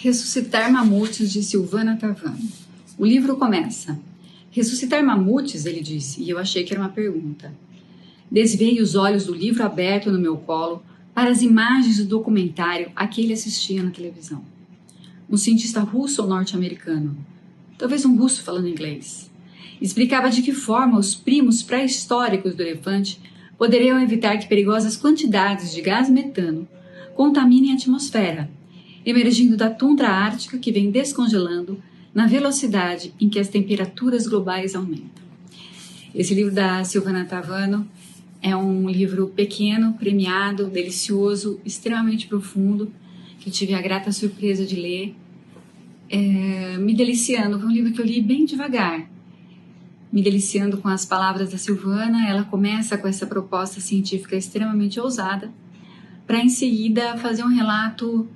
Ressuscitar Mamutes, de Silvana Tavano. O livro começa. Ressuscitar mamutes, ele disse, e eu achei que era uma pergunta. Desviei os olhos do livro aberto no meu colo para as imagens do documentário a que ele assistia na televisão. Um cientista russo ou norte-americano, talvez um russo falando inglês, explicava de que forma os primos pré-históricos do elefante poderiam evitar que perigosas quantidades de gás metano contaminem a atmosfera, emergindo da tundra ártica que vem descongelando na velocidade em que as temperaturas globais aumentam. Esse livro da Silvana Tavano é um livro pequeno, premiado, delicioso, extremamente profundo, que eu tive a grata surpresa de ler, me deliciando. Foi um livro que eu li bem devagar, me deliciando com as palavras da Silvana. Ela começa com essa proposta científica extremamente ousada, para em seguida fazer um relato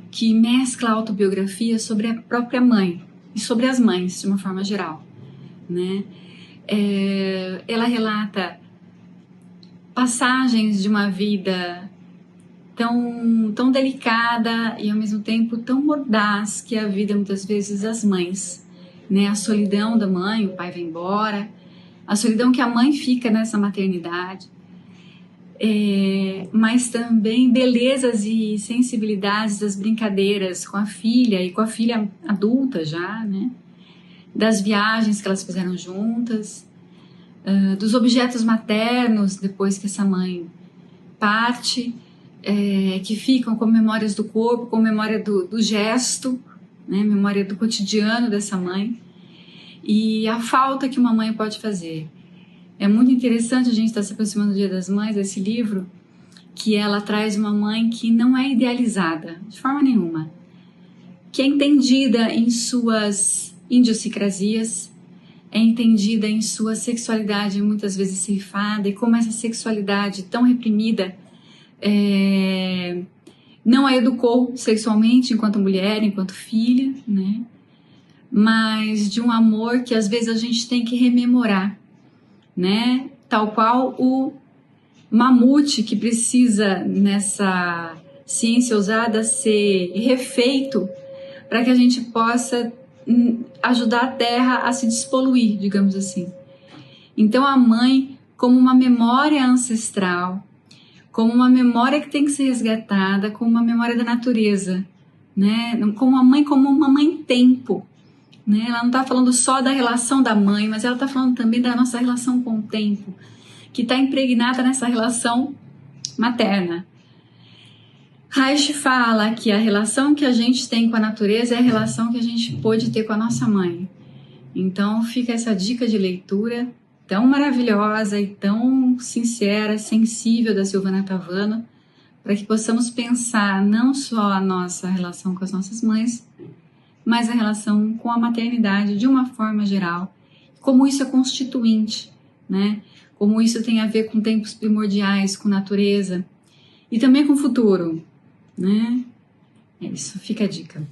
que mescla a autobiografia sobre a própria mãe e sobre as mães de uma forma geral, né? Ela relata passagens de uma vida tão delicada e ao mesmo tempo tão mordaz que é a vida muitas vezes das mães, né? A solidão da mãe, o pai vai embora, a solidão que a mãe fica nessa maternidade, mas também belezas e sensibilidades das brincadeiras com a filha e com a filha adulta já, né? Das viagens que elas fizeram juntas, dos objetos maternos depois que essa mãe parte, que ficam como memórias do corpo, como memória do gesto, né? Memória do cotidiano dessa mãe e a falta que uma mãe pode fazer. É muito interessante a gente estar se aproximando do Dia das Mães, desse livro, que ela traz uma mãe que não é idealizada, de forma nenhuma, que é entendida em suas idiosincrasias, é entendida em sua sexualidade muitas vezes ceifada, e como essa sexualidade tão reprimida não a educou sexualmente enquanto mulher, enquanto filha, né? Mas de um amor que às vezes a gente tem que rememorar, né? Tal qual o mamute que precisa nessa ciência ousada ser refeito para que a gente possa ajudar a terra a se despoluir, digamos assim. Então a mãe como uma memória ancestral, como uma memória que tem que ser resgatada, como uma memória da natureza, né? Como uma mãe tempo. Né? Ela não está falando só da relação da mãe, mas ela está falando também da nossa relação com o tempo, que está impregnada nessa relação materna. Reich fala que a relação que a gente tem com a natureza é a relação que a gente pôde ter com a nossa mãe. Então fica essa dica de leitura tão maravilhosa e tão sincera, sensível da Silvana Tavano, para que possamos pensar não só a nossa relação com as nossas mães, mas a relação com a maternidade de uma forma geral, como isso é constituinte, né? Como isso tem a ver com tempos primordiais, com natureza e também com o futuro, né? É isso, fica a dica.